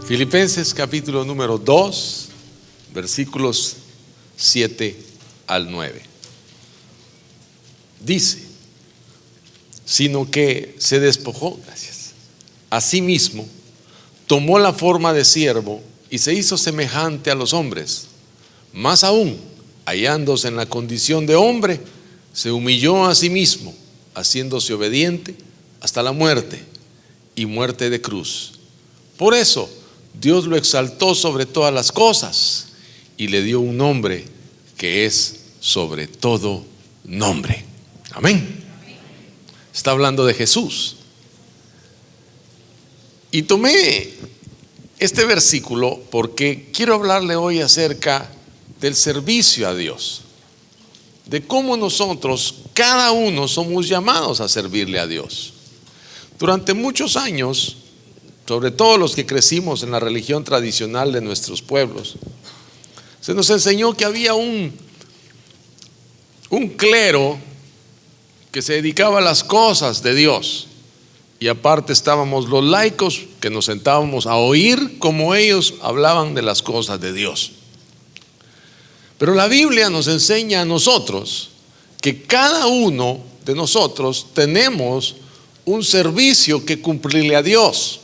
Filipenses capítulo número 2, versículos 7 al 9. Dice: sino que se despojó, a sí mismo, tomó la forma de siervo y se hizo semejante a los hombres. Más aún, hallándose en la condición de hombre, se humilló a sí mismo, haciéndose obediente hasta la muerte y muerte de cruz. Por eso Dios lo exaltó sobre todas las cosas y le dio un nombre que es sobre todo nombre. Amén. Está hablando de Jesús. Y tomé este versículo porque quiero hablarle hoy acerca del servicio a Dios, de cómo nosotros, cada uno, somos llamados a servirle a Dios. Durante muchos años, sobre todo los que crecimos en la religión tradicional de nuestros pueblos, se nos enseñó que había un clero que se dedicaba a las cosas de Dios, y aparte estábamos los laicos que nos sentábamos a oír como ellos hablaban de las cosas de Dios. Pero la Biblia nos enseña a nosotros que cada uno de nosotros tenemos un servicio que cumplirle a Dios.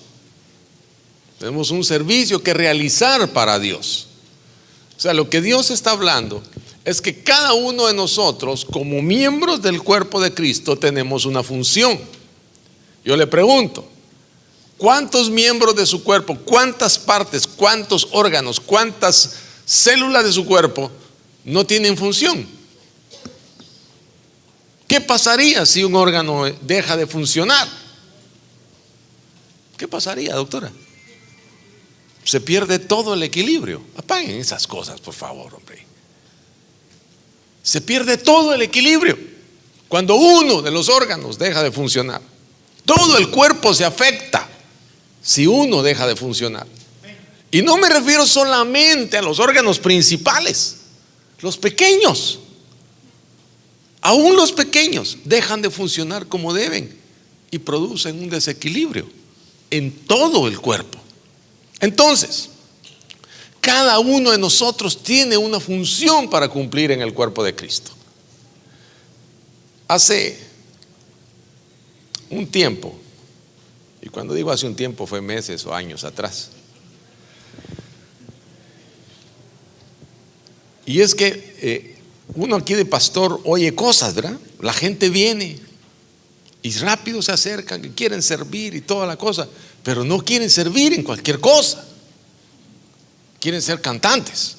Tenemos un servicio que realizar para Dios. O sea, lo que Dios está hablando es que cada uno de nosotros, como miembros del cuerpo de Cristo, tenemos una función. Yo le pregunto, ¿cuántos miembros de su cuerpo, cuántas partes, cuántos órganos, cuántas células de su cuerpo no tienen función? ¿Qué pasaría si un órgano deja de funcionar? ¿Qué pasaría, doctora? Se pierde todo el equilibrio. Apaguen esas cosas, por favor, hombre. Se pierde todo el equilibrio cuando uno de los órganos deja de funcionar. Todo el cuerpo se afecta si uno deja de funcionar. Y no me refiero solamente a los órganos principales, los pequeños. Aún los pequeños dejan de funcionar como deben y producen un desequilibrio en todo el cuerpo. Entonces, cada uno de nosotros tiene una función para cumplir en el cuerpo de Cristo. Hace un tiempo, y cuando digo hace un tiempo fue meses o años atrás, y es que uno aquí de pastor oye cosas, ¿verdad? La gente viene y rápido se acercan, que quieren servir y toda la cosa, pero no quieren servir en cualquier cosa. Quieren ser cantantes.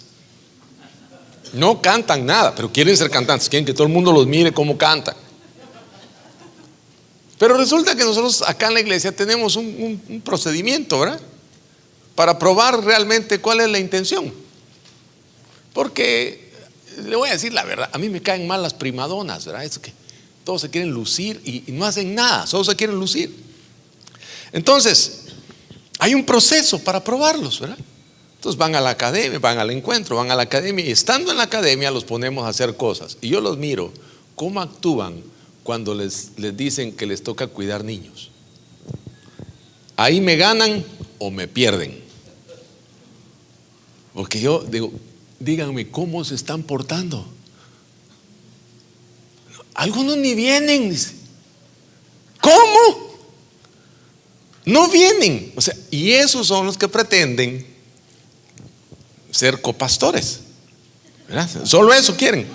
No cantan nada, pero quieren ser cantantes. Quieren que todo el mundo los mire cómo cantan. Pero resulta que nosotros acá en la iglesia tenemos un procedimiento, ¿verdad? Para probar realmente cuál es la intención. Porque le voy a decir la verdad, a mí me caen mal las primadonas, ¿verdad? Es que todos se quieren lucir y no hacen nada, solo se quieren lucir. Entonces, hay un proceso para probarlos, ¿verdad? Entonces van a la academia, van al encuentro, van a la academia, y estando en la academia los ponemos a hacer cosas. Y yo los miro cómo actúan cuando les dicen que les toca cuidar niños. Ahí me ganan o me pierden. Porque yo digo, díganme cómo se están portando. Algunos ni vienen, dice. ¿Cómo? No vienen. O sea, y esos son los que pretenden ser copastores, ¿verdad? Solo eso quieren,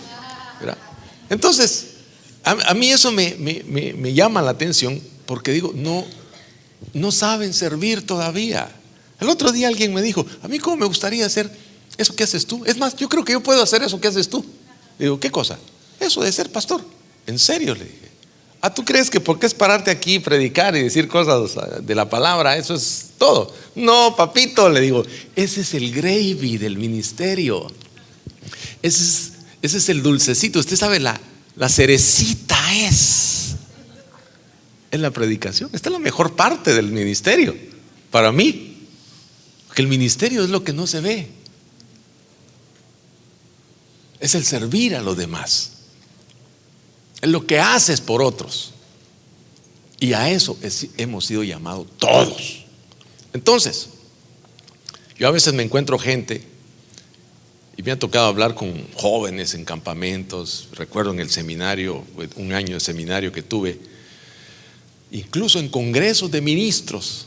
¿verdad? Entonces, a mí eso me llama la atención, porque digo, no saben servir todavía. El otro día alguien me dijo, a mí cómo me gustaría hacer eso que haces tú. Es más, yo creo que yo puedo hacer eso que haces tú. Digo, ¿qué cosa? Eso de ser pastor. ¿En serio? Le dije. ¿Tú crees que porque es pararte aquí y predicar y decir cosas de la palabra, eso es todo? No, papito, le digo, ese es el gravy del ministerio. Ese es el dulcecito. Usted sabe, la cerecita es la predicación. Esta es la mejor parte del ministerio para mí, porque el ministerio es lo que no se ve. Es el servir a los demás. Es lo que haces por otros. Y a eso hemos sido llamados todos. Entonces, Yo a veces me encuentro gente y me ha tocado hablar con jóvenes en campamentos. Recuerdo en el seminario, un año de seminario que tuve, incluso en congresos de ministros.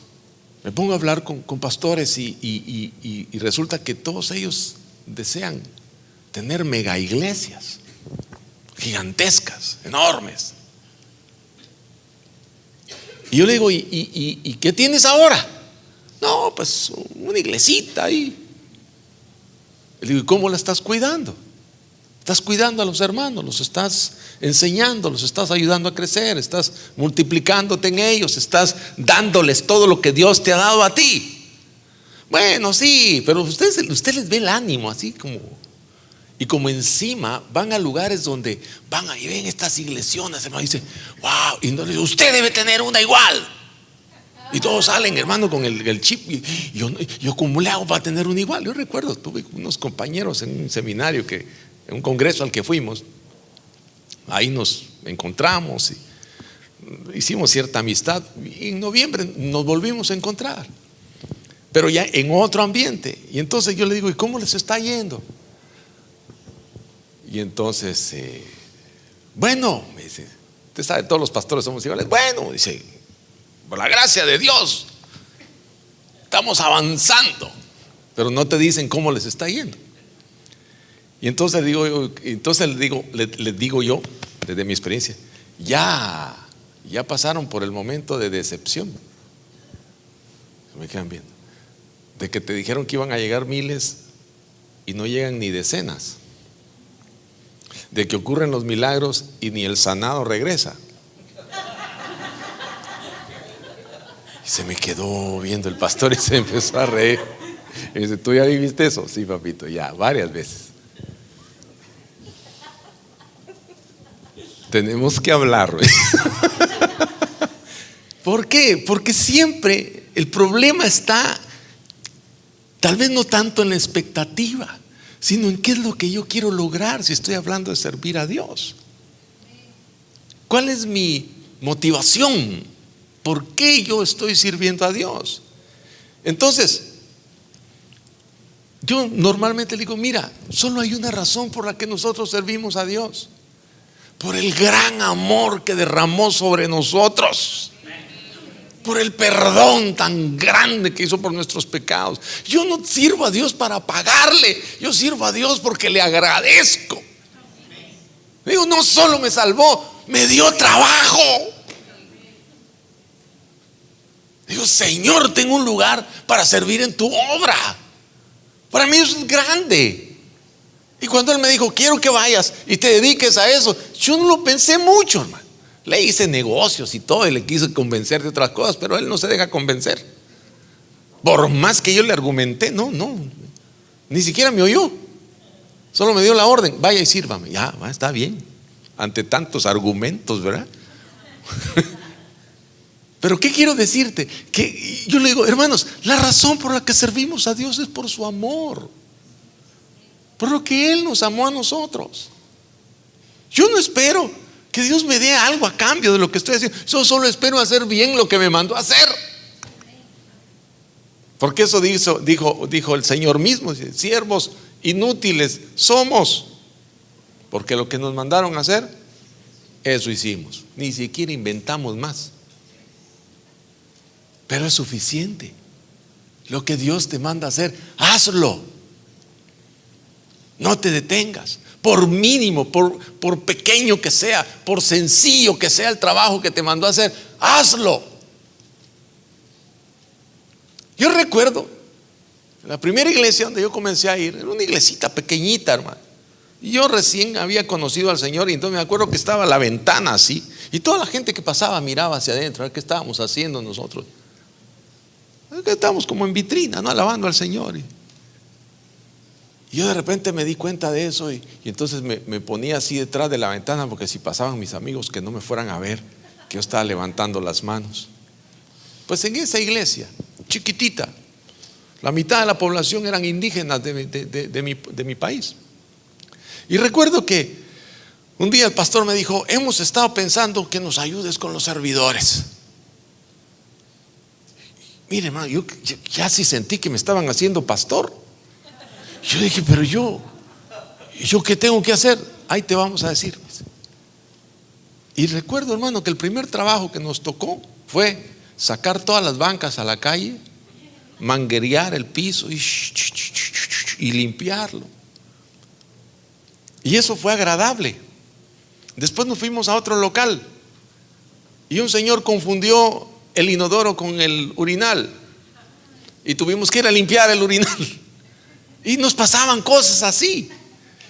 Me pongo a hablar con pastores y resulta que todos ellos desean tener mega iglesias gigantescas, enormes. Y yo le digo, ¿y qué tienes ahora? No, pues una iglesita ahí. Le digo, ¿y cómo la estás cuidando? Estás cuidando a los hermanos, los estás enseñando, los estás ayudando a crecer, estás multiplicándote en ellos, estás dándoles todo lo que Dios te ha dado a ti. Bueno, sí, pero usted les ve el ánimo así como, y como encima van a lugares donde van y ven estas iglesias, hermano, y dice, wow, y no, usted debe tener una igual. Y todos salen, hermano, con el chip. Y yo ¿cómo le hago para tener una igual? Yo recuerdo, tuve unos compañeros en un seminario, en un congreso al que fuimos. Ahí nos encontramos y hicimos cierta amistad. Y en noviembre nos volvimos a encontrar, pero ya en otro ambiente. Y entonces yo le digo, ¿y cómo les está yendo? Y entonces, bueno, me dice, usted sabe, todos los pastores somos iguales. Bueno, dice, por la gracia de Dios estamos avanzando, pero no te dicen cómo les está yendo. Y entonces les digo yo, desde mi experiencia, ya pasaron por el momento de decepción. Me quedan viendo, de que te dijeron que iban a llegar miles y no llegan ni decenas, de que ocurren los milagros y ni el sanado regresa. Y se me quedó viendo el pastor y se empezó a reír. Y dice, ¿tú ya viviste eso? Sí, papito, ya, varias veces. Tenemos que hablar. ¿Por qué? Porque siempre el problema está, tal vez no tanto en la expectativa, sino en qué es lo que yo quiero lograr si estoy hablando de servir a Dios. ¿Cuál es mi motivación? ¿Por qué yo estoy sirviendo a Dios? Entonces, yo normalmente le digo, mira, solo hay una razón por la que nosotros servimos a Dios: por el gran amor que derramó sobre nosotros, por el perdón tan grande que hizo por nuestros pecados. Yo no sirvo a Dios para pagarle, yo sirvo a Dios porque le agradezco. Digo, no solo me salvó, me dio trabajo. Digo, Señor, tengo un lugar para servir en tu obra. Para mí eso es grande. Y cuando Él me dijo, quiero que vayas y te dediques a eso, yo no lo pensé mucho, hermano. Le hice negocios y todo, y le quise convencer de otras cosas, pero Él no se deja convencer. Por más que yo le argumenté, no, ni siquiera me oyó. Solo me dio la orden, vaya y sírvame. Ya, está bien, ante tantos argumentos, ¿verdad? Pero ¿qué quiero decirte? Que yo le digo, hermanos, la razón por la que servimos a Dios es por su amor, por lo que Él nos amó a nosotros. Yo no espero que Dios me dé algo a cambio de lo que estoy haciendo. Yo solo espero hacer bien lo que me mandó a hacer. Porque eso dijo el Señor mismo: siervos inútiles somos, porque lo que nos mandaron a hacer, eso hicimos. Ni siquiera inventamos más. Pero es suficiente. Lo que Dios te manda a hacer, hazlo. No te detengas. Por mínimo, por pequeño que sea, por sencillo que sea el trabajo que te mandó a hacer, hazlo. Yo recuerdo la primera iglesia donde yo comencé a ir, era una iglesita pequeñita, hermano. Y yo recién había conocido al Señor, y entonces me acuerdo que estaba la ventana así, y toda la gente que pasaba miraba hacia adentro a ver qué estábamos haciendo nosotros. Estábamos como en vitrina, ¿no? Alabando al Señor. Y yo de repente me di cuenta de eso, y entonces me ponía así detrás de la ventana, porque si pasaban mis amigos que no me fueran a ver que yo estaba levantando las manos. Pues en esa iglesia chiquitita, la mitad de la población eran indígenas de mi país. Y recuerdo que un día el pastor me dijo: hemos estado pensando que nos ayudes con los servidores. Mire, hermano, yo ya sí sentí que me estaban haciendo pastor. Yo dije, pero yo ¿qué tengo que hacer? Ahí te vamos a decir. Y recuerdo, hermano, que el primer trabajo que nos tocó fue sacar todas las bancas a la calle, manguerear el piso y limpiarlo. Y eso fue agradable. Después nos fuimos a otro local y un señor confundió el inodoro con el urinal y tuvimos que ir a limpiar el urinal. Y nos pasaban cosas así.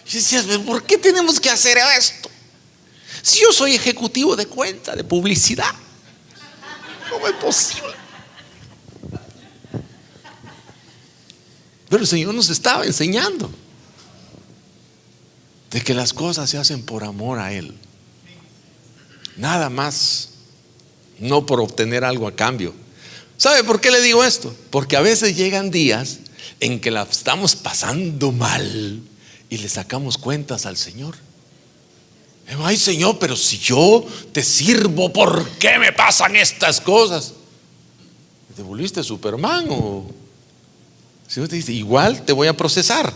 Y decías, ¿por qué tenemos que hacer esto? Si yo soy ejecutivo de cuenta, de publicidad, ¿cómo es posible? Pero el Señor nos estaba enseñando de que las cosas se hacen por amor a Él, nada más, no por obtener algo a cambio. ¿Sabe por qué le digo esto? Porque a veces llegan días en que la estamos pasando mal y le sacamos cuentas al Señor. Ay, Señor, pero si yo te sirvo, ¿por qué me pasan estas cosas? ¿Te volviste Superman? O el Señor te dice, igual te voy a procesar,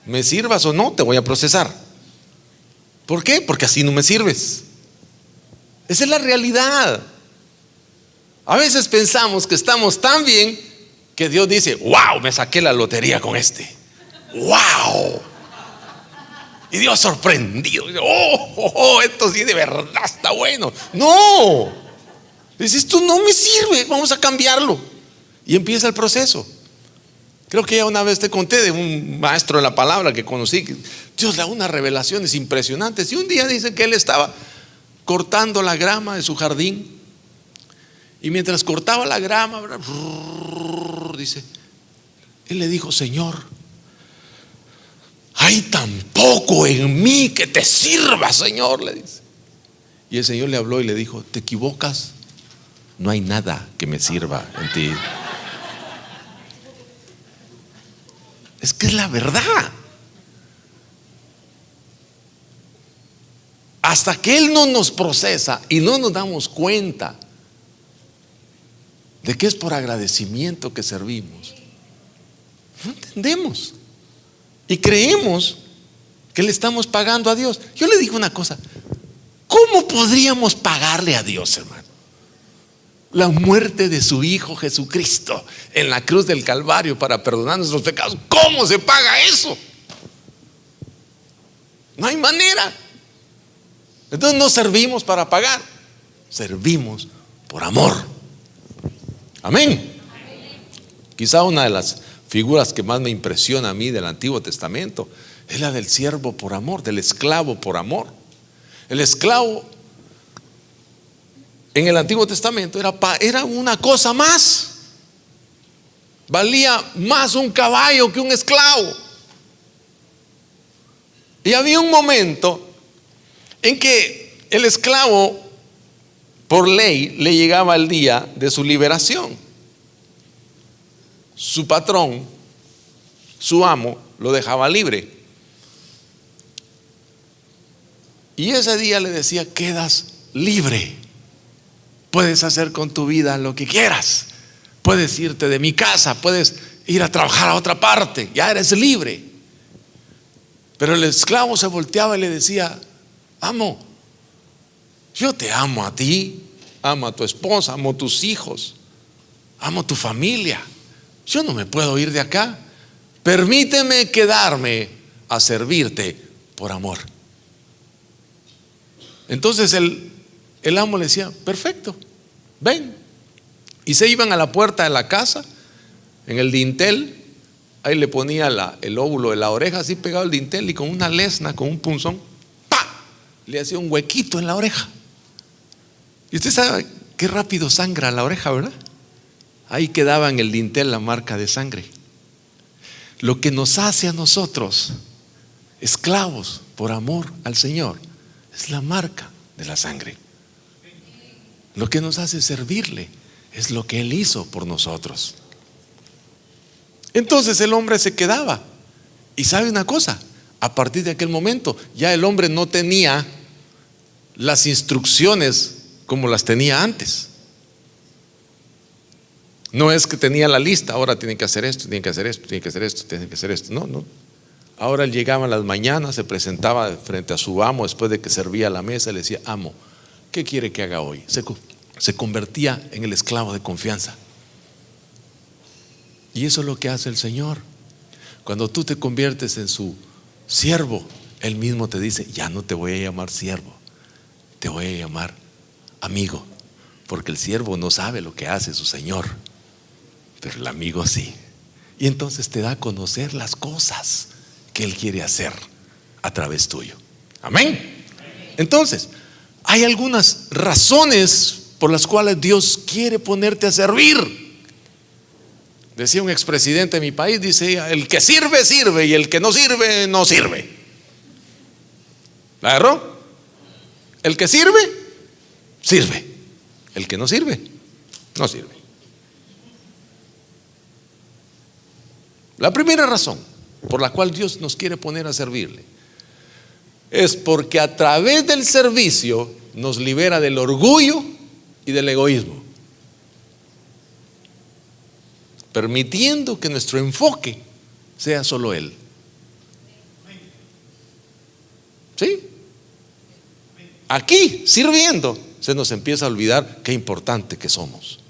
me sirvas o no, te voy a procesar. ¿Por qué? Porque así no me sirves. Esa es la realidad. A veces pensamos que estamos tan bien que Dios dice, wow, me saqué la lotería con este. Wow. Y Dios sorprendido, esto sí de verdad está bueno. No, dices, esto no me sirve, vamos a cambiarlo. Y empieza el proceso. Creo que ya una vez te conté de un maestro de la palabra que conocí, que Dios le da unas revelaciones impresionantes. Y un día dice que él estaba cortando la grama de su jardín. Y mientras cortaba la grama, dice, él le dijo, Señor, hay tan poco en mí que te sirva, Señor, le dice. Y el Señor le habló y le dijo, te equivocas, no hay nada que me sirva en ti. Es que es la verdad. Hasta que Él no nos procesa y no nos damos cuenta de que es por agradecimiento que servimos, no entendemos y creemos que le estamos pagando a Dios. Yo le digo una cosa, ¿cómo podríamos pagarle a Dios, hermano? La muerte de su Hijo Jesucristo en la cruz del Calvario para perdonar nuestros pecados. ¿Cómo se paga eso? No hay manera. Entonces no servimos para pagar, servimos por amor. Amén. Quizá una de las figuras que más me impresiona a mí del Antiguo Testamento es la del siervo por amor, del esclavo por amor. El esclavo en el Antiguo Testamento era una cosa más. Valía más un caballo que un esclavo. Y había un momento en que el esclavo, por ley, le llegaba el día de su liberación. Su patrón, su amo, lo dejaba libre. Y ese día le decía, quedas libre. Puedes hacer con tu vida lo que quieras. Puedes irte de mi casa, puedes ir a trabajar a otra parte, ya eres libre. Pero el esclavo se volteaba y le decía, amo, yo te amo a ti, amo a tu esposa, amo a tus hijos, amo a tu familia. Yo no me puedo ir de acá. Permíteme quedarme a servirte por amor. Entonces el amo le decía, perfecto, ven. Y se iban a la puerta de la casa, en el dintel, ahí le ponía el óvulo de la oreja así pegado al dintel, y con una lesna, con un punzón, ¡pa!, le hacía un huequito en la oreja. Y usted sabe qué rápido sangra la oreja, ¿verdad? Ahí quedaba en el dintel la marca de sangre. Lo que nos hace a nosotros esclavos por amor al Señor es la marca de la sangre. Lo que nos hace servirle es lo que Él hizo por nosotros. Entonces el hombre se quedaba. Y sabe una cosa, a partir de aquel momento ya el hombre no tenía las instrucciones como las tenía antes. No es que tenía la lista, ahora tienen que hacer esto, tienen que hacer esto, tienen que hacer esto, tienen que hacer esto. No, no. Ahora él llegaba en las mañanas, se presentaba frente a su amo después de que servía la mesa y le decía: amo, ¿qué quiere que haga hoy? Se convertía en el esclavo de confianza. Y eso es lo que hace el Señor. Cuando tú te conviertes en su siervo, Él mismo te dice: ya no te voy a llamar siervo, te voy a llamar amigo. Porque el siervo no sabe lo que hace su Señor, pero el amigo sí. Y entonces te da a conocer las cosas que Él quiere hacer a través tuyo. Amén. Entonces, hay algunas razones por las cuales Dios quiere ponerte a servir. Decía un expresidente de mi país, dice: el que sirve, sirve, y el que no sirve, no sirve. ¿La agarró? El que sirve, sirve. El que no sirve, no sirve. La primera razón por la cual Dios nos quiere poner a servirle es porque a través del servicio nos libera del orgullo y del egoísmo, permitiendo que nuestro enfoque sea solo Él. ¿Sí? Aquí, sirviendo, se nos empieza a olvidar qué importante que somos.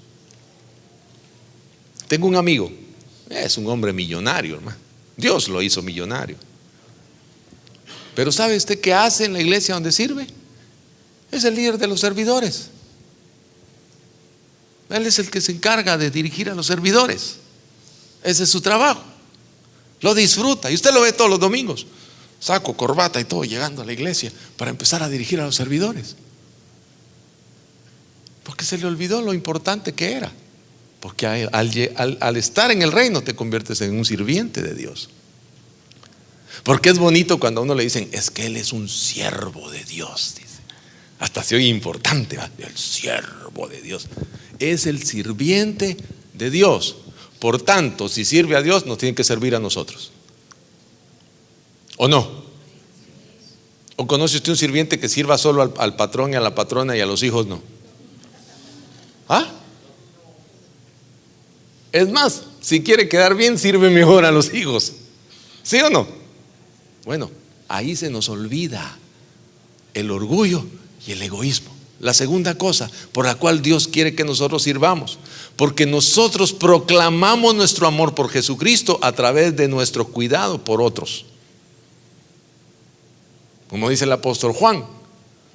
Tengo un amigo, es un hombre millonario, hermano. Dios lo hizo millonario. Pero ¿sabe usted qué hace en la iglesia donde sirve? Es el líder de los servidores. Él es el que se encarga de dirigir a los servidores. Ese es su trabajo. Lo disfruta y usted lo ve todos los domingos, saco, corbata y todo, llegando a la iglesia para empezar a dirigir a los servidores. Porque se le olvidó lo importante que era. Porque al estar en el reino te conviertes en un sirviente de Dios. Porque es bonito cuando a uno le dicen: es que él es un siervo de Dios, dice. Hasta se oye importante, ¿va? El siervo de Dios. Es el sirviente de Dios. Por tanto, si sirve a Dios, nos tiene que servir a nosotros. ¿O no? ¿O conoce usted un sirviente que sirva solo al patrón y a la patrona y a los hijos no? ¿Ah? Es más, si quiere quedar bien, sirve mejor a los hijos. ¿Sí o no? Bueno, ahí se nos olvida el orgullo y el egoísmo. La segunda cosa por la cual Dios quiere que nosotros sirvamos, porque nosotros proclamamos nuestro amor por Jesucristo a través de nuestro cuidado por otros. Como dice el apóstol Juan,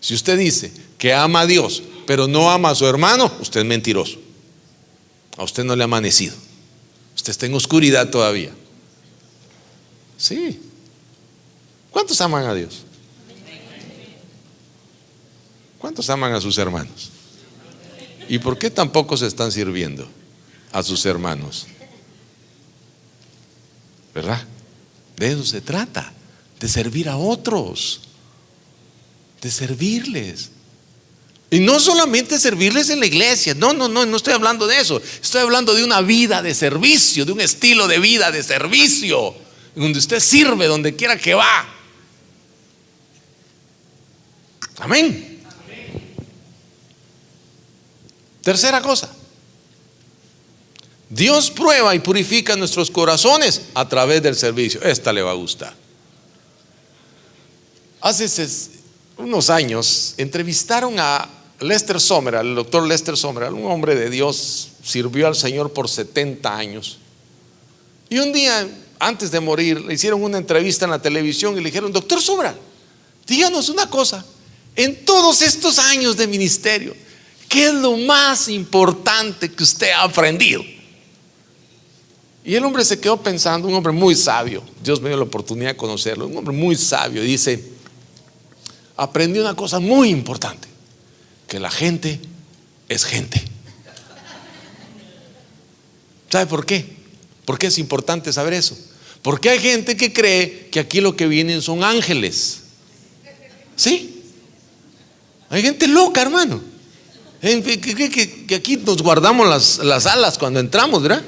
si usted dice que ama a Dios pero no ama a su hermano, usted es mentiroso. A usted no le ha amanecido. Usted está en oscuridad todavía. Sí. ¿Cuántos aman a Dios? ¿Cuántos aman a sus hermanos? ¿Y por qué tampoco se están sirviendo a sus hermanos? ¿Verdad? De eso se trata, de servir a otros, de servirles. Y no solamente servirles en la iglesia, no estoy hablando de eso. Estoy hablando de una vida de servicio, de un estilo de vida de servicio, donde usted sirve donde quiera que va. Amén. Tercera cosa, Dios prueba y purifica nuestros corazones a través del servicio. Esta le va a gustar. Hace unos años entrevistaron a Lester Sumrall, al doctor Lester Sumrall, un hombre de Dios, sirvió al Señor por 70 años. Y un día, antes de morir, le hicieron una entrevista en la televisión y le dijeron: doctor Sumrall, díganos una cosa, en todos estos años de ministerio, ¿qué es lo más importante que usted ha aprendido? Y el hombre se quedó pensando, un hombre muy sabio, Dios me dio la oportunidad de conocerlo, un hombre muy sabio, y dice: aprendí una cosa muy importante, que la gente es gente. ¿Sabe por qué? ¿Por qué es importante saber eso? Porque hay gente que cree que aquí lo que vienen son ángeles. ¿Sí? Hay gente loca, hermano. Que aquí nos guardamos las alas cuando entramos, ¿verdad?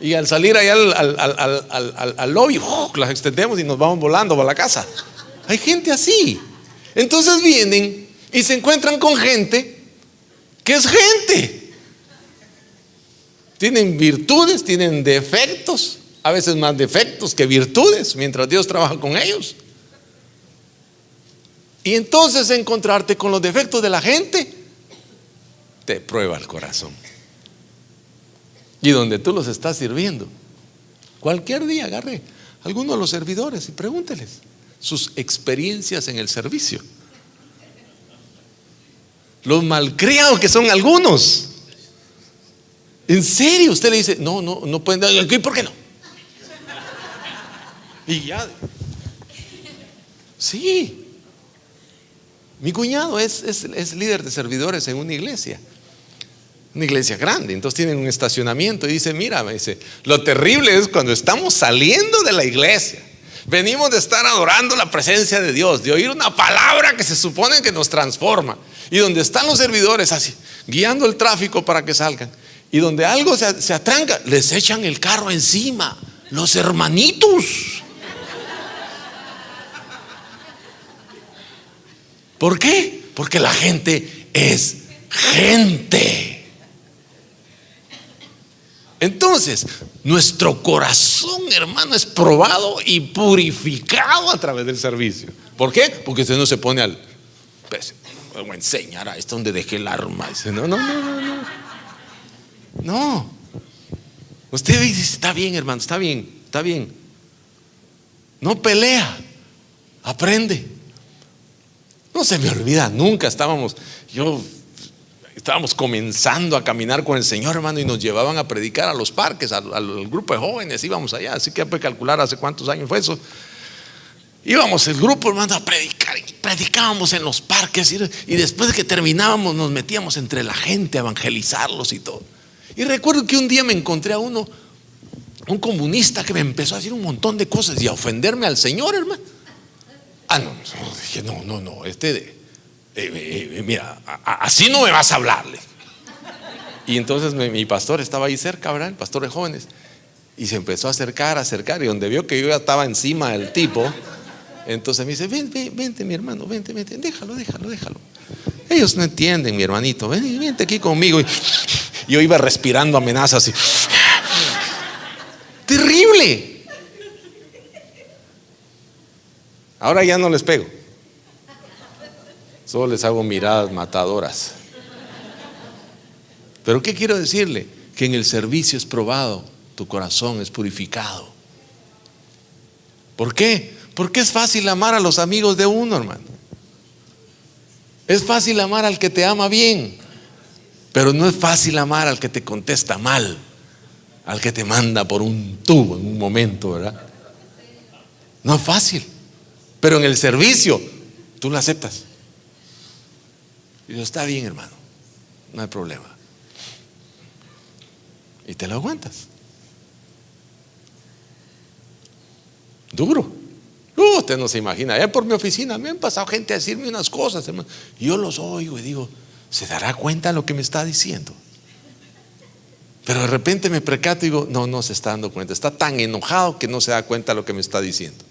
Y al salir allá al lobby, las extendemos y nos vamos volando para la casa. Hay gente así. Entonces vienen y se encuentran con gente que es gente. Tienen virtudes, tienen defectos, a veces más defectos que virtudes, mientras Dios trabaja con ellos. Y entonces encontrarte con los defectos de la gente te prueba el corazón. Y donde tú los estás sirviendo, cualquier día agarre a alguno de los servidores y pregúnteles sus experiencias en el servicio. Los malcriados que son algunos. En serio, usted le dice, no pueden dar aquí, ¿por qué no? Y ya. Sí. Mi cuñado es líder de servidores en una iglesia grande. Entonces tienen un estacionamiento y dice, mira, me dice, lo terrible es cuando estamos saliendo de la iglesia, venimos de estar adorando la presencia de Dios, de oír una palabra que se supone que nos transforma, y donde están los servidores así, guiando el tráfico para que salgan, y donde algo se atranca, les echan el carro encima, los hermanitos. ¿Por qué? Porque la gente es gente. Entonces, nuestro corazón, hermano, es probado y purificado a través del servicio. ¿Por qué? Porque usted no se pone al, pues, voy a enseñar a esto donde dejé el arma. Dice, no. Usted dice, está bien, hermano, está bien. No pelea, aprende. No se me olvida nunca, estábamos comenzando a caminar con el Señor, hermano, y nos llevaban a predicar a los parques, al grupo de jóvenes, íbamos allá, así que hay que calcular hace cuántos años fue eso. Íbamos el grupo, hermano, a predicar, y predicábamos en los parques, y después de que terminábamos nos metíamos entre la gente a evangelizarlos y todo. Y recuerdo que un día me encontré a un comunista que me empezó a decir un montón de cosas y a ofenderme al Señor, hermano. Dije, no, mira, así no me vas a hablarle. Y entonces mi pastor estaba ahí cerca, ¿verdad? El pastor de jóvenes. Y se empezó a acercar, y donde vio que yo ya estaba encima del tipo, entonces me dice, vente mi hermano, vente, déjalo. Ellos no entienden, mi hermanito, vente aquí conmigo. Y yo iba respirando amenazas así. Terrible. Ahora ya no les pego, solo les hago miradas matadoras. Pero ¿qué quiero decirle? Que en el servicio es probado, tu corazón es purificado. ¿Por qué? Porque es fácil amar a los amigos de uno, hermano. Es fácil amar al que te ama bien, pero no es fácil amar al que te contesta mal, al que te manda por un tubo en un momento, ¿verdad? No es fácil. Pero en el servicio, tú lo aceptas. Y yo, está bien, hermano, no hay problema. Y te lo aguantas. Duro. Usted no se imagina. Allá por mi oficina me han pasado gente a decirme unas cosas, hermano. Y yo los oigo y digo, ¿se dará cuenta de lo que me está diciendo? Pero de repente me percato y digo, no se está dando cuenta. Está tan enojado que no se da cuenta de lo que me está diciendo.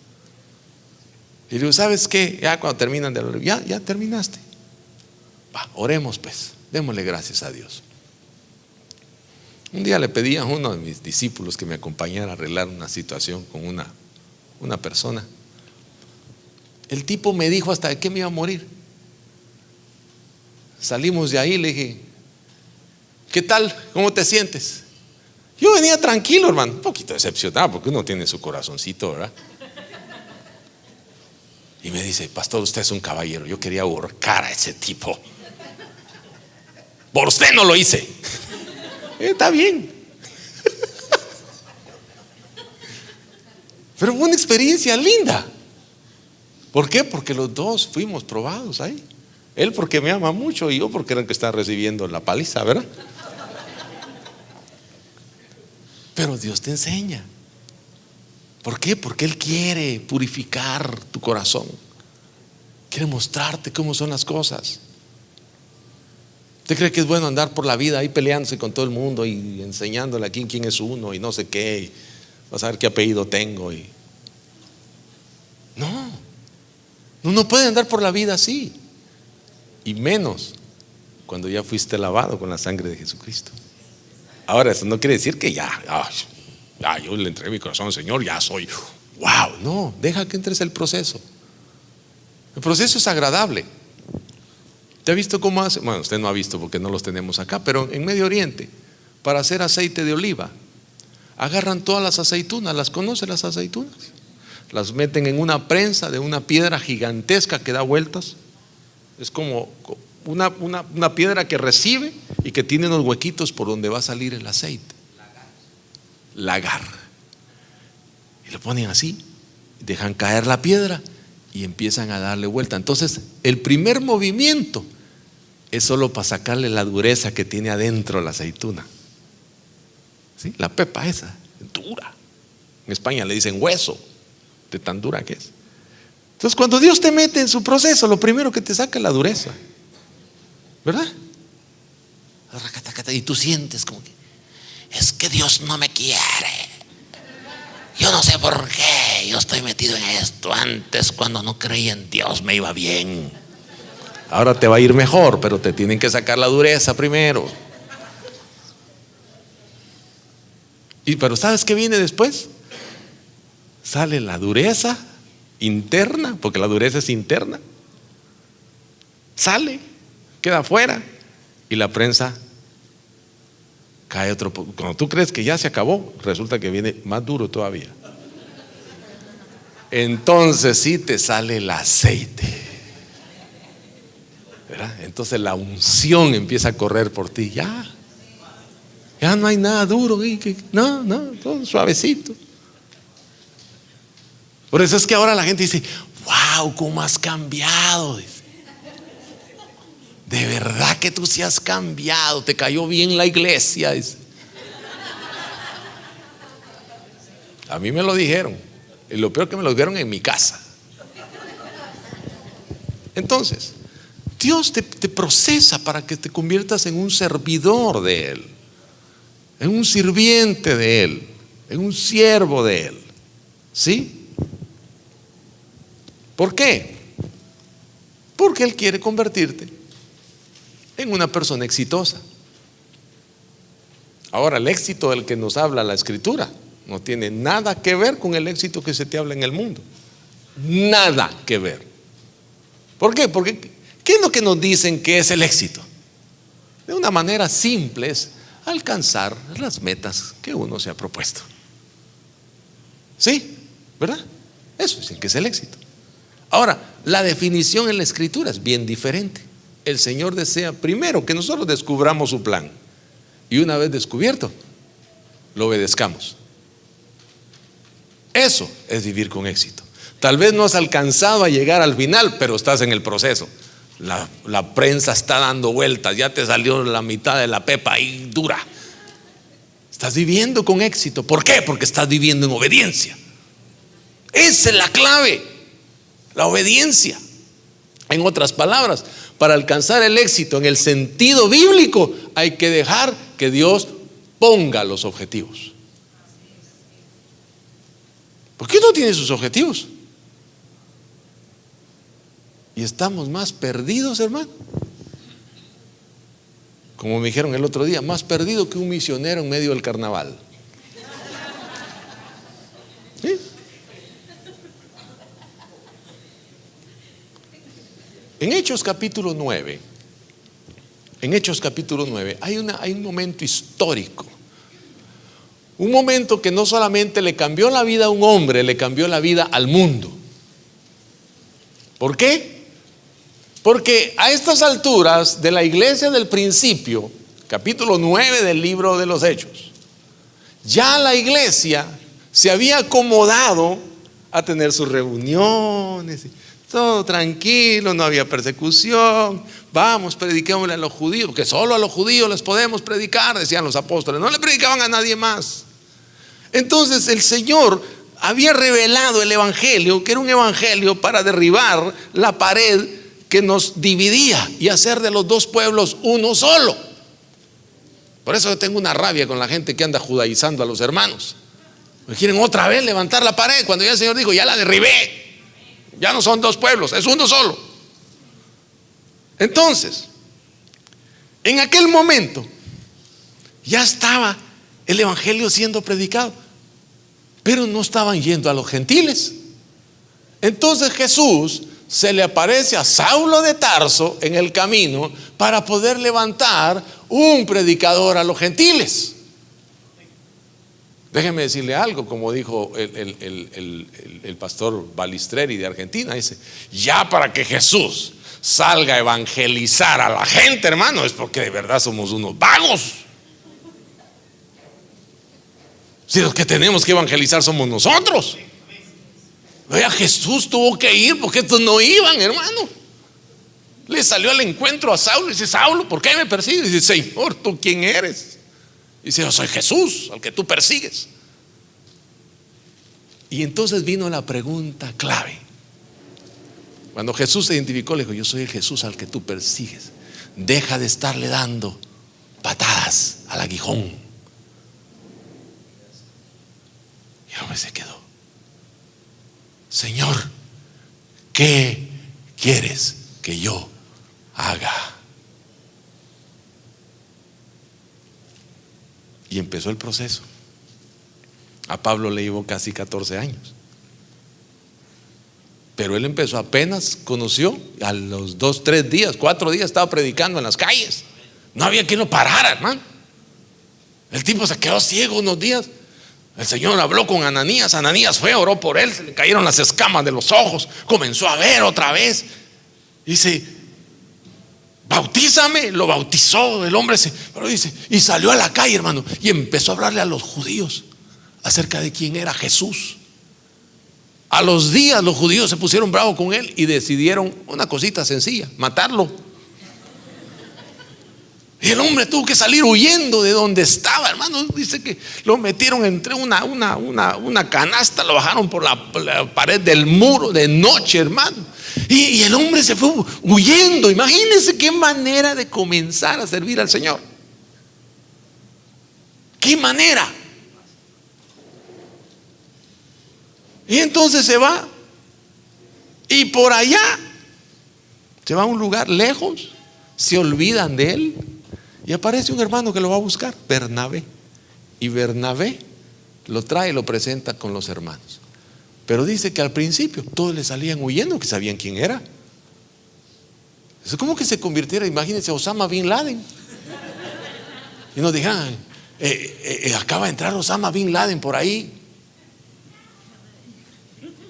Y digo, ¿sabes qué? Ya cuando terminan de hablar, ya terminaste. Oremos pues, démosle gracias a Dios. Un día le pedí a uno de mis discípulos que me acompañara a arreglar una situación con una persona. El tipo me dijo hasta de qué me iba a morir. Salimos de ahí, le dije, ¿qué tal? ¿Cómo te sientes? Yo venía tranquilo, hermano, un poquito decepcionado porque uno tiene su corazoncito, ¿verdad? Y me dice, pastor, usted es un caballero, yo quería ahorcar a ese tipo. Por usted no lo hice. Está bien. Pero fue una experiencia linda. ¿Por qué? Porque los dos fuimos probados ahí. Él porque me ama mucho y yo porque era el que está recibiendo la paliza, ¿verdad? Pero Dios te enseña. ¿Por qué? Porque Él quiere purificar tu corazón. Quiere mostrarte cómo son las cosas. ¿Usted cree que es bueno andar por la vida ahí peleándose con todo el mundo y enseñándole a quién es uno y no sé qué? Y vas a ver qué apellido tengo. No puede andar por la vida así. Y menos cuando ya fuiste lavado con la sangre de Jesucristo. Ahora, eso no quiere decir que yo le entregué mi corazón al Señor, ya soy, wow, no, deja que entres el proceso. El proceso es agradable. ¿Te ha visto cómo hace? Bueno, usted no ha visto porque no los tenemos acá, pero en Medio Oriente, para hacer aceite de oliva, agarran todas las aceitunas. ¿Las conoce las aceitunas? Las meten en una prensa de una piedra gigantesca que da vueltas. Es como una piedra que recibe y que tiene unos huequitos por donde va a salir el aceite. Lagar. Y lo ponen así, dejan caer la piedra y empiezan a darle vuelta. Entonces, el primer movimiento es solo para sacarle la dureza que tiene adentro la aceituna. ¿Sí? La pepa esa, dura. En España le dicen hueso, de tan dura que es. Entonces, cuando Dios te mete en su proceso, lo primero que te saca es la dureza, ¿verdad? Y tú sientes como que es que Dios no me quiere. Yo no sé por qué yo estoy metido en esto. Antes, cuando no creía en Dios, me iba bien. Ahora te va a ir mejor, pero te tienen que sacar la dureza primero. Pero ¿sabes qué viene después? Sale la dureza interna, porque la dureza es interna. Sale, queda afuera y la prensa cae otro poco. Cuando tú crees que ya se acabó, resulta que viene más duro todavía. Entonces sí te sale el aceite, ¿verdad? Entonces la unción empieza a correr por ti. Ya no hay nada duro, no, todo suavecito. Por eso es que ahora la gente dice: wow, cómo has cambiado. De verdad que tú sí has cambiado, te cayó bien la iglesia. A mí me lo dijeron, y lo peor que me lo dijeron en mi casa. Entonces, Dios te procesa para que te conviertas en un servidor de Él, en un sirviente de Él, en un siervo de Él. ¿Sí? ¿Por qué? Porque Él quiere convertirte en una persona exitosa. Ahora, el éxito del que nos habla la Escritura no tiene nada que ver con el éxito que se te habla en el mundo. Nada que ver. ¿Por qué? Porque ¿qué es lo que nos dicen que es el éxito? De una manera simple es alcanzar las metas que uno se ha propuesto. ¿Sí? ¿Verdad? Eso dicen que es el éxito. Ahora, la definición en la Escritura es bien diferente. El Señor desea primero que nosotros descubramos su plan, y una vez descubierto, lo obedezcamos. Eso es vivir con éxito. Tal vez no has alcanzado a llegar al final, pero estás en el proceso. La prensa está dando vueltas, ya te salió la mitad de la pepa ahí dura. Estás viviendo con éxito. ¿Por qué? Porque estás viviendo en obediencia. Esa es la clave, la obediencia. En otras palabras, para alcanzar el éxito en el sentido bíblico, hay que dejar que Dios ponga los objetivos. ¿Por qué no tiene sus objetivos? Y estamos más perdidos, hermano. Como me dijeron el otro día, más perdido que un misionero en medio del carnaval. ¿Sí? En Hechos capítulo 9, hay un momento histórico. Un momento que no solamente le cambió la vida a un hombre, le cambió la vida al mundo. ¿Por qué? Porque a estas alturas de la iglesia del principio, capítulo 9 del libro de los Hechos, ya la iglesia se había acomodado a tener sus reuniones, todo tranquilo, no había persecución. Vamos, prediquémosle a los judíos, que solo a los judíos les podemos predicar, decían los apóstoles, no le predicaban a nadie más. Entonces el Señor había revelado el evangelio, que era un evangelio para derribar la pared que nos dividía y hacer de los dos pueblos uno solo. Por eso yo tengo una rabia con la gente que anda judaizando a los hermanos. Me quieren otra vez levantar la pared cuando ya el Señor dijo: ya la derribé. Ya no son dos pueblos, es uno solo. Entonces, en aquel momento, Ya estaba el evangelio siendo predicado, pero no estaban yendo a los gentiles. Entonces Jesús se le aparece a Saulo de Tarso en el camino para poder levantar un predicador a los gentiles. Déjeme decirle algo, como dijo el pastor Balistreri de Argentina, dice: ya para que Jesús salga a evangelizar a la gente, hermano, es porque de verdad somos unos vagos. Si los que tenemos que evangelizar somos nosotros. Oiga, Jesús tuvo que ir porque estos no iban, hermano. Le salió al encuentro a Saulo y dice: Saulo, ¿por qué me persigues? Y dice: Señor, ¿tú quién eres? Y dice: yo soy Jesús, al que tú persigues. Y entonces vino la pregunta clave. Cuando Jesús se identificó, le dijo: yo soy el Jesús al que tú persigues. Deja de estarle dando patadas al aguijón. Y el hombre se quedó: Señor, ¿qué quieres que yo haga? Y empezó el proceso. A Pablo le llevó casi 14 años. Pero él empezó, apenas conoció, a los 2, 3 días, 4 días estaba predicando en las calles. No había quien lo parara, hermano. El tipo se quedó ciego unos días. El Señor habló con Ananías. Ananías fue, oró por él, se le cayeron las escamas de los ojos, comenzó a ver otra vez. Dice: bautízame. Lo bautizó el hombre, pero dice, y salió a la calle, hermano, y empezó a hablarle a los judíos acerca de quién era Jesús. A los días los judíos se pusieron bravos con él y decidieron una cosita sencilla: matarlo. Y el hombre tuvo que salir huyendo de donde estaba, hermano. Dice que lo metieron entre una canasta, lo bajaron por la pared del muro de noche, hermano. Y el hombre se fue huyendo. Imagínense qué manera de comenzar a servir al Señor. ¿Qué manera? Y entonces se va. Y por allá se va a un lugar lejos. Se olvidan de él. Y aparece un hermano que lo va a buscar, Bernabé. Y Bernabé lo trae y lo presenta con los hermanos. Pero dice que al principio todos le salían huyendo, que sabían quién era. Es como que se convirtiera, imagínense, Osama Bin Laden. Y nos dijeran: acaba de entrar Osama Bin Laden por ahí.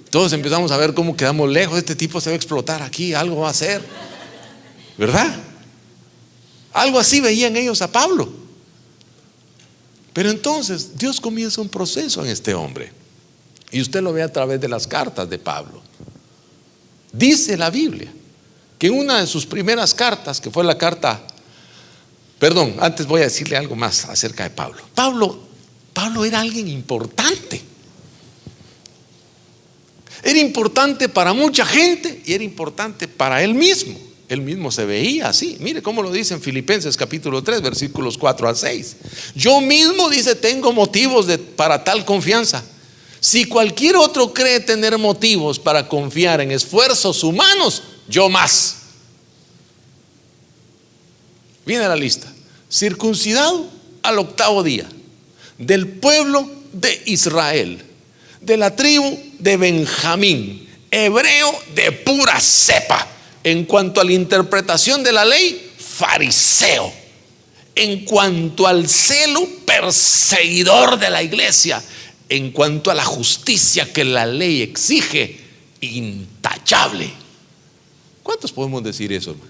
Todos empezamos a ver cómo quedamos lejos. Este tipo se va a explotar aquí, algo va a hacer, ¿verdad? Algo así veían ellos a Pablo. Pero entonces Dios comienza un proceso en este hombre. Y usted lo ve a través de las cartas de Pablo. Dice la Biblia que en una de sus primeras cartas, que fue la carta, perdón, antes voy a decirle algo más acerca de Pablo. Pablo era alguien importante. Era importante para mucha gente y era importante para él mismo. Él mismo se veía así. Mire cómo lo dice en Filipenses capítulo 3, versículos 4 al 6. Yo mismo, dice, tengo motivos para tal confianza. Si cualquier otro cree tener motivos para confiar en esfuerzos humanos, yo más. Viene la lista: circuncidado al 8º día, del pueblo de Israel, de la tribu de Benjamín, hebreo de pura cepa. En cuanto a la interpretación de la ley, fariseo. En cuanto al celo, perseguidor de la iglesia. En cuanto a la justicia que la ley exige, intachable. ¿Cuántos podemos decir eso, hermano?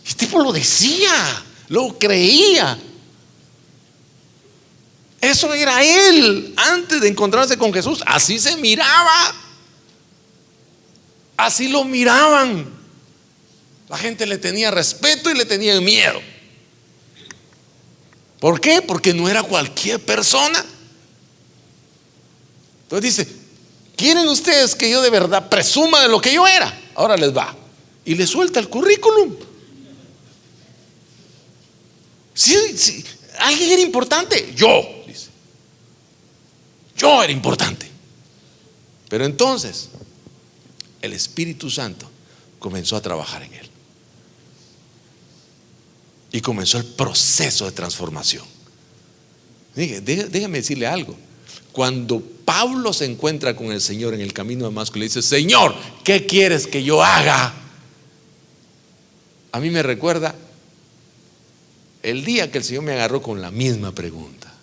El tipo lo decía, lo creía. Eso era él antes de encontrarse con Jesús. Así se miraba. Así lo miraban. La gente le tenía respeto y le tenía miedo. ¿Por qué? Porque no era cualquier persona. Entonces dice: ¿quieren ustedes que yo de verdad presuma de lo que yo era? Ahora les va. Y le suelta el currículum. Sí, alguien era importante. Yo, dice. Yo era importante. Pero entonces el Espíritu Santo comenzó a trabajar en él. Y comenzó el proceso de transformación. Déjame decirle algo. Cuando Pablo se encuentra con el Señor en el camino de Damasco y le dice: Señor, ¿qué quieres que yo haga? A mí me recuerda el día que el Señor me agarró con la misma pregunta.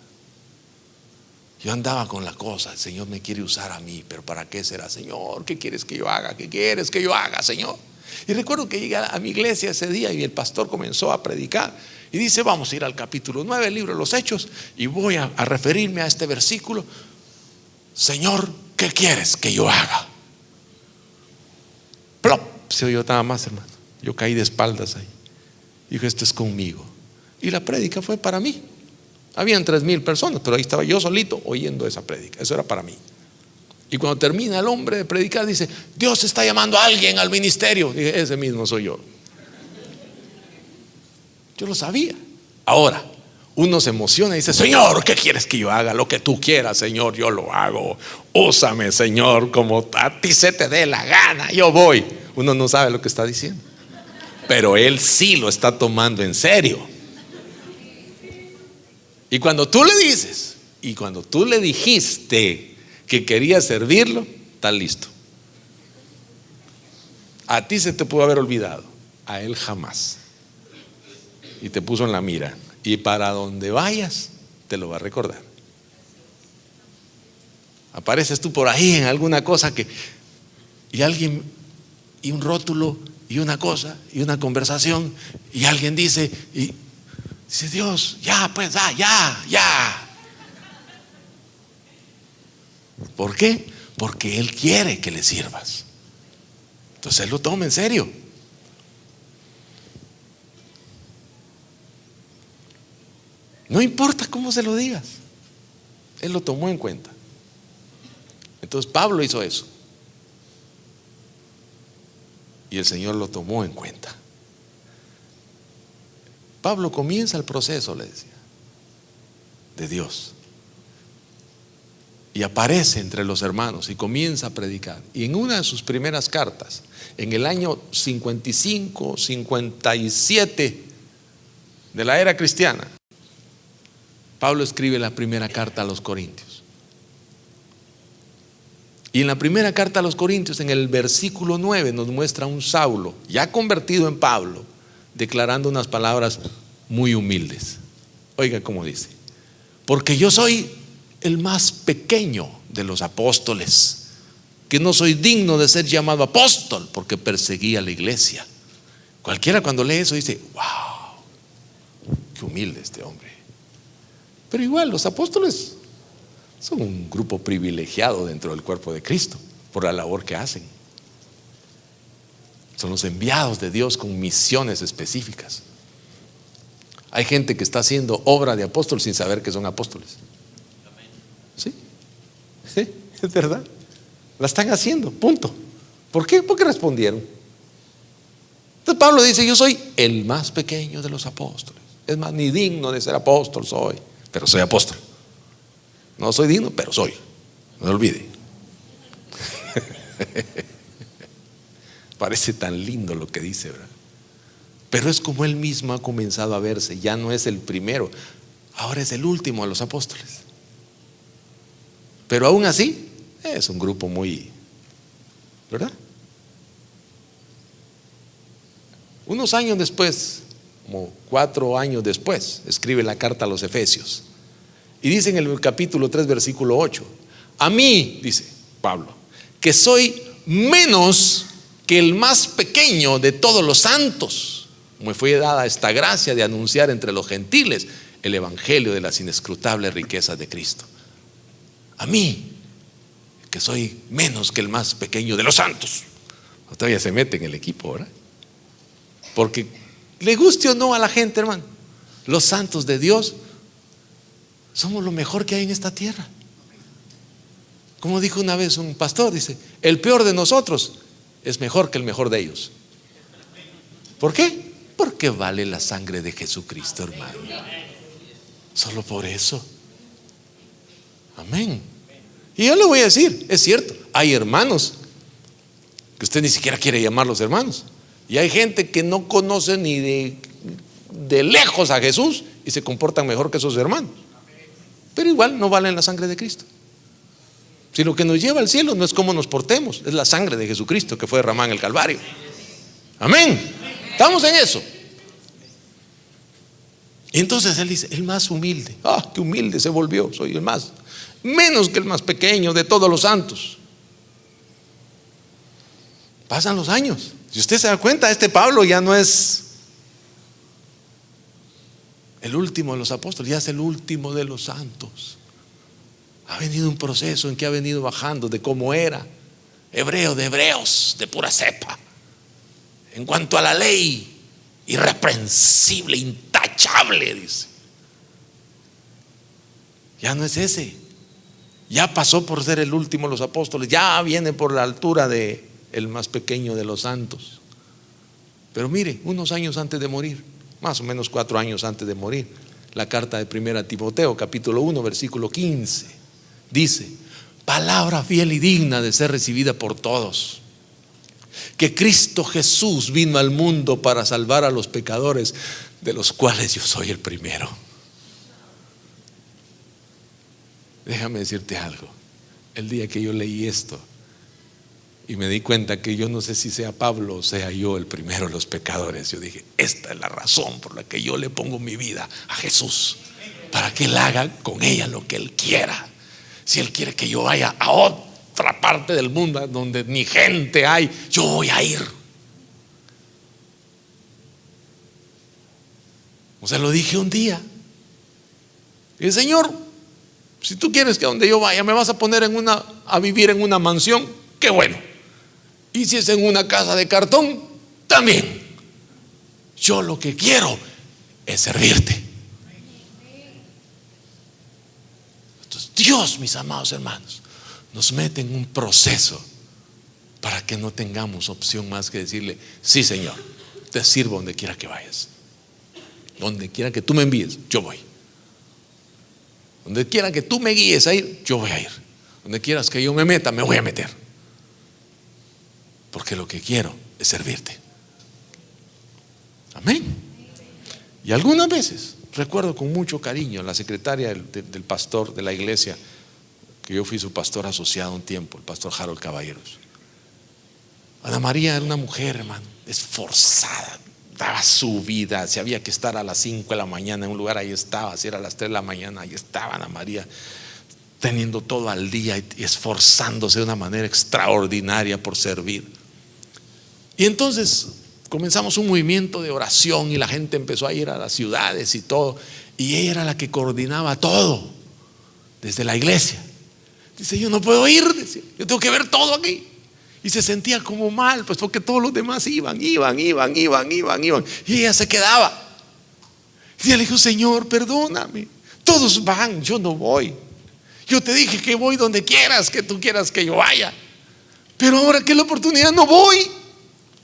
Yo andaba con la cosa: el Señor me quiere usar a mí, pero ¿para qué será, Señor? ¿Qué quieres que yo haga? ¿Qué quieres que yo haga, Señor? Y recuerdo que llegué a mi iglesia ese día y el pastor comenzó a predicar y dice: vamos a ir al capítulo 9 del libro de los Hechos y voy a referirme a este versículo. Señor, ¿qué quieres que yo haga? Plop, se oyó nada más, hermano. Yo caí de espaldas ahí. Dijo: esto es conmigo. Y la prédica fue para mí. Habían 3,000 personas, pero ahí estaba yo solito oyendo esa prédica. Eso era para mí. Y cuando termina el hombre de predicar, dice: Dios está llamando a alguien al ministerio. Dije: ese mismo soy yo. Yo lo sabía. Ahora, uno se emociona y dice: Señor, ¿qué quieres que yo haga? Lo que tú quieras, Señor, yo lo hago. Úsame, Señor, como a ti se te dé la gana, yo voy. Uno no sabe lo que está diciendo, pero él sí lo está tomando en serio. Y cuando tú le dices, y cuando tú le dijiste que querías servirlo, estás listo. A ti se te pudo haber olvidado, a él jamás. Y te puso en la mira, y para donde vayas te lo va a recordar. Apareces tú por ahí en alguna cosa y alguien, y un rótulo, y una cosa, y una conversación, y alguien dice, y dice: Dios, ya, pues, ya. ¿Por qué? Porque Él quiere que le sirvas. Entonces Él lo toma en serio. No importa cómo se lo digas, Él lo tomó en cuenta. Entonces Pablo hizo eso y el Señor lo tomó en cuenta. Pablo comienza el proceso, le decía, de Dios, y aparece entre los hermanos y comienza a predicar. Y en una de sus primeras cartas, en el año 55, 57 de la era cristiana, Pablo escribe la primera carta a los Corintios. Y en la primera carta a los Corintios, en el versículo 9, nos muestra a un Saulo ya convertido en Pablo, declarando unas palabras muy humildes. Oiga cómo dice: porque yo soy el más pequeño de los apóstoles, que no soy digno de ser llamado apóstol, porque perseguía a la iglesia. Cualquiera cuando lee eso dice: wow, qué humilde este hombre. Pero igual los apóstoles son un grupo privilegiado dentro del cuerpo de Cristo por la labor que hacen. Son los enviados de Dios con misiones específicas. Hay gente que está haciendo obra de apóstol sin saber que son apóstoles. ¿Sí? ¿Sí? Es verdad. La están haciendo, punto. ¿Por qué? Porque respondieron. Entonces Pablo dice: yo soy el más pequeño de los apóstoles. Es más, ni digno de ser apóstol soy, pero soy apóstol. No soy digno, pero soy. No me olvide. Parece tan lindo lo que dice, ¿verdad? Pero es como él mismo ha comenzado a verse. Ya no es el primero, ahora es el último de los apóstoles. Pero aún así es un grupo muy, ¿verdad? Unos años después, como 4 años después, escribe la carta a los Efesios. Y dice en el capítulo 3, versículo 8: a mí, dice Pablo, que soy menos que el más pequeño de todos los santos, me fue dada esta gracia de anunciar entre los gentiles el evangelio de las inescrutables riquezas de Cristo. A mí, que soy menos que el más pequeño de los santos. Todavía se mete en el equipo, ¿verdad? Porque le guste o no a la gente, hermano, los santos de Dios somos lo mejor que hay en esta tierra. Como dijo una vez un pastor, dice: el peor de nosotros es mejor que el mejor de ellos. ¿Por qué? Porque vale la sangre de Jesucristo, hermano. Solo por eso. Amén. Y yo le voy a decir, es cierto, hay hermanos que usted ni siquiera quiere llamarlos hermanos, y hay gente que no conoce ni de de lejos a Jesús y se comportan mejor que esos hermanos. Pero igual no valen la sangre de Cristo. Si lo que nos lleva al cielo no es cómo nos portemos, es la sangre de Jesucristo que fue derramada en el Calvario. Amén. Estamos en eso. Y entonces él dice, el más humilde. Qué humilde se volvió, soy el más, menos que el más pequeño de todos los santos. Pasan los años. Si usted se da cuenta, este Pablo ya no es el último de los apóstoles, ya es el último de los santos. Ha venido un proceso en que ha venido bajando de cómo era, hebreo de hebreos, de pura cepa. En cuanto a la ley, irreprensible, intachable, dice. Ya no es ese. Ya pasó por ser el último de los apóstoles. Ya viene por la altura de el más pequeño de los santos. Pero mire, unos años antes de morir, más o menos 4 años antes de morir, la carta de 1 Timoteo, capítulo 1, versículo 15, dice: palabra fiel y digna de ser recibida por todos, que Cristo Jesús vino al mundo para salvar a los pecadores, de los cuales yo soy el primero. Déjame decirte algo. El día que yo leí esto y me di cuenta que yo no sé si sea Pablo o sea yo el primero de los pecadores, yo dije, esta es la razón por la que yo le pongo mi vida a Jesús, para que Él haga con ella lo que Él quiera. Si Él quiere que yo vaya a otra parte del mundo donde ni gente hay, yo voy a ir. O sea, lo dije un día. Y el Señor, si tú quieres que donde yo vaya me vas a poner a vivir en una mansión, qué bueno. Y si es en una casa de cartón, también. Yo lo que quiero es servirte. Entonces, Dios, mis amados hermanos, nos mete en un proceso para que no tengamos opción más que decirle: sí, Señor, te sirvo donde quiera que vayas. Donde quiera que tú me envíes, yo voy. Donde quiera que tú me guíes a ir, yo voy a ir. Donde quieras que yo me meta, me voy a meter. Porque lo que quiero es servirte. Amén. Y algunas veces recuerdo con mucho cariño a la secretaria del pastor de la iglesia, que yo fui su pastor asociado un tiempo, el pastor Harold Caballeros. Ana María era una mujer, hermano, esforzada, daba su vida. Si había que estar a las 5 de la mañana en un lugar, ahí estaba. Si era a las 3 de la mañana, ahí estaba Ana María, teniendo todo al día y esforzándose de una manera extraordinaria por servir. Y entonces comenzamos un movimiento de oración y la gente empezó a ir a las ciudades y todo, y ella era la que coordinaba todo desde la iglesia. Dice: yo no puedo ir, decía, yo tengo que ver todo aquí. Y se sentía como mal, pues porque todos los demás iban. Y ella se quedaba. Y ella le dijo: Señor, perdóname, todos van, yo no voy. Yo te dije que voy donde quieras, que tú quieras que yo vaya, pero ahora que es la oportunidad no voy.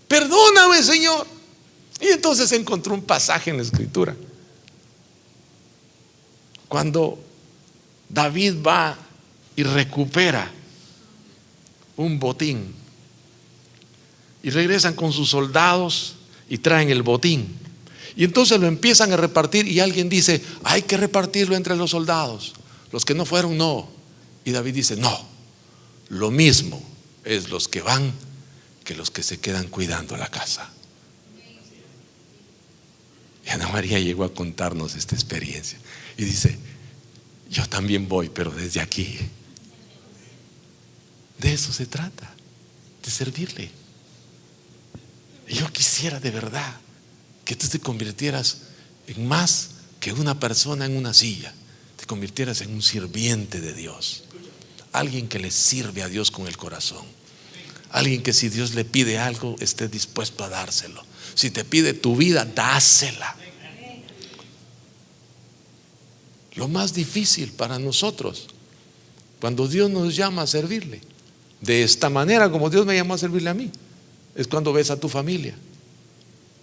Perdóname, Señor. Y entonces encontró un pasaje en la Escritura, cuando David va y recupera un botín, y regresan con sus soldados y traen el botín, y entonces lo empiezan a repartir, y alguien dice: hay que repartirlo entre los soldados. Los que no fueron, no. Y David dice: no, lo mismo es los que van que los que se quedan cuidando la casa. Y Ana María llegó a contarnos esta experiencia y dice: yo también voy, pero desde aquí. De eso se trata, de servirle. Y yo quisiera de verdad que tú te convirtieras en más que una persona en una silla, te convirtieras en un sirviente de Dios, alguien que le sirve a Dios con el corazón, alguien que si Dios le pide algo esté dispuesto a dárselo. Si te pide tu vida, dásela. Lo más difícil para nosotros, cuando Dios nos llama a servirle de esta manera como Dios me llamó a servirle a mí, es cuando ves a tu familia.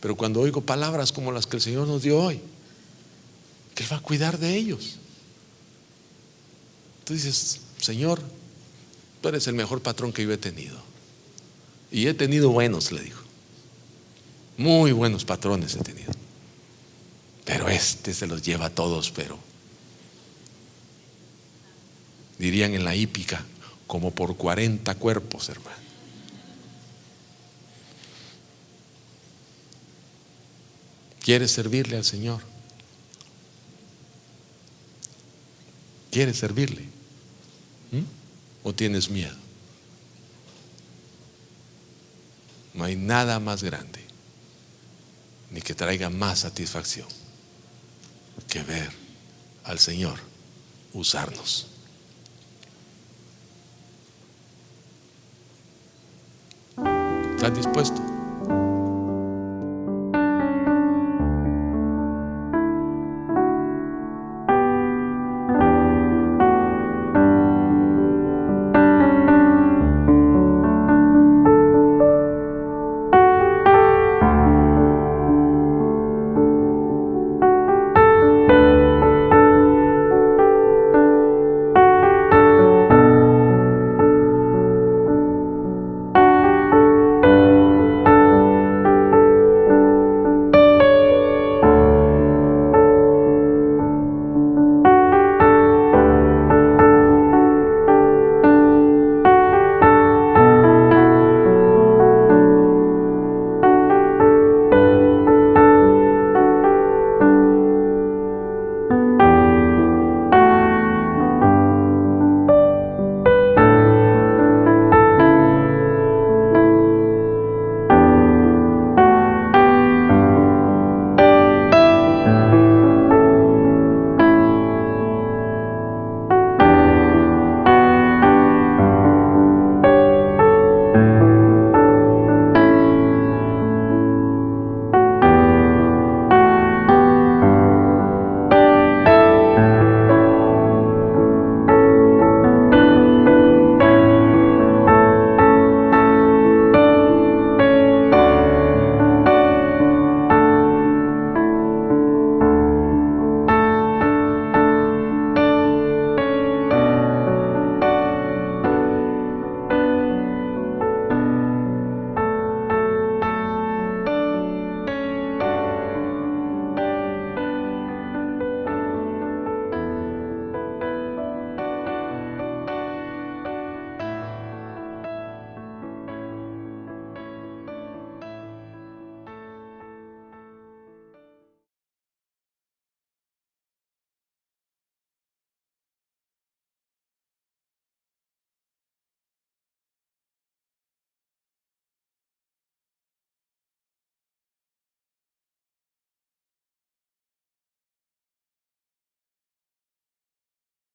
Pero cuando oigo palabras como las que el Señor nos dio hoy, que Él va a cuidar de ellos, tú dices: Señor, tú eres el mejor patrón que yo he tenido. Y he tenido buenos, le dijo. Muy buenos patrones he tenido. este se los lleva a todos, pero dirían en la hípica, como por 40 cuerpos, hermano. ¿Quieres servirle al Señor? ¿Quieres servirle? ¿O tienes miedo? No hay nada más grande ni que traiga más satisfacción que ver al Señor usarnos. ¿Estás dispuesto?